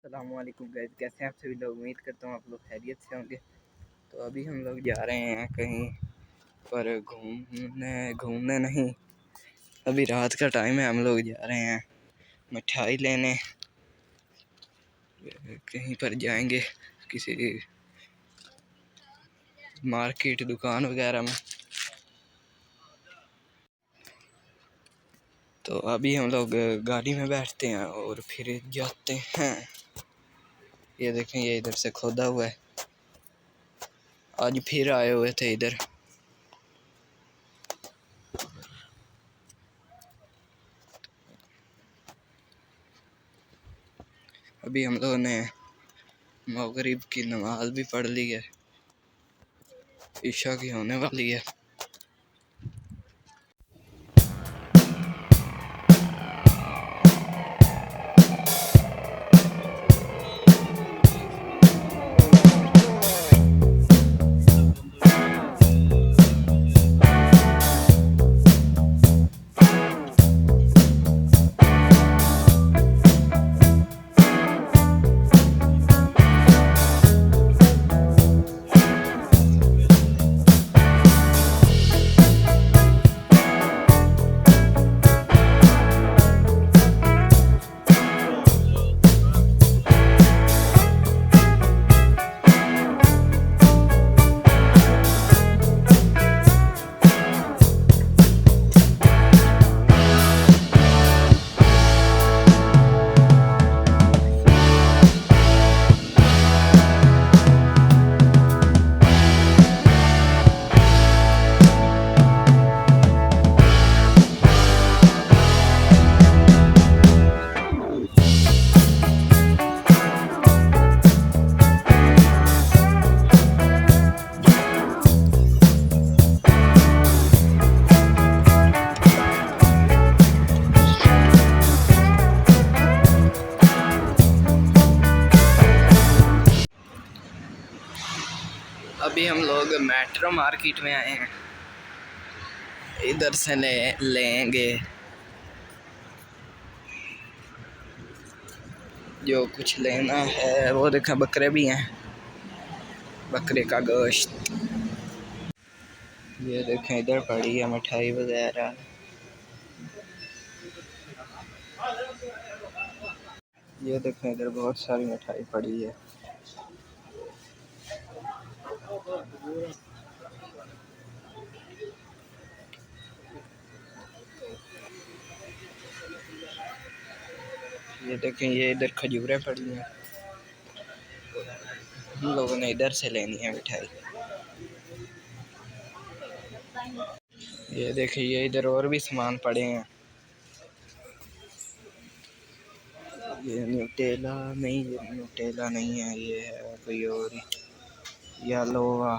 अस्सलामुअलैकुम गाइस, कैसे हैं आप सभी लोग। उम्मीद करता हूँ आप लोग खैरियत से होंगे। तो अभी हम लोग जा रहे हैं कहीं पर घूमने नहीं, अभी रात का टाइम है। हम लोग जा रहे हैं मिठाई लेने, कहीं पर जाएंगे किसी मार्केट दुकान वगैरह में। तो अभी हम लोग गाड़ी में बैठते हैं और फिर जाते हैं। ये देखें, ये इधर से खोदा हुआ है, आज फिर आए हुए थे इधर। अभी हम लोगों ने मगरिब की नमाज भी पढ़ ली है, ईशा की होने वाली है। अभी हम लोग मेट्रो मार्केट में आए हैं, इधर से लेंगे जो कुछ लेना है। वो देखा बकरे भी हैं, बकरे का गोश्त। ये देखें, इधर पड़ी है मिठाई वगैरह। ये देखें, इधर बहुत सारी मिठाई पड़ी है। ये देखें, ये इधर खजूरें पड़ी हैं, हम लोगों ने इधर से लेनी है मिठाई। ये देखें, ये इधर और भी सामान पड़े हैं। ये न्यूटेला नहीं है, ये है कोई और यालोवा।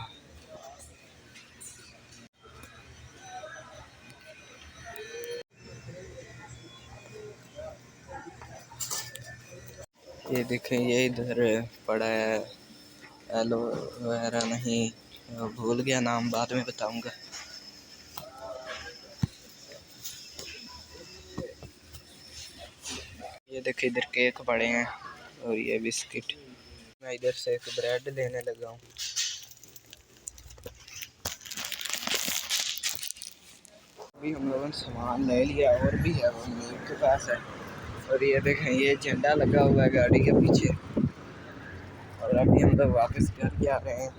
ये देखें, ये इधर पड़ा है एलोवेरा नहीं, भूल गया नाम, बाद में बताऊंगा। ये देखिए, इधर केक पड़े हैं और ये बिस्किट। मैं इधर से एक ब्रेड लेने लगा हूँ। अभी हम लोगों ने सामान ले लिया, और भी है, वो मेरे के पास है। और ये देखें, ये झंडा लगा हुआ है गाड़ी के पीछे। और अभी हम लोग वापस घर जा रहे हैं।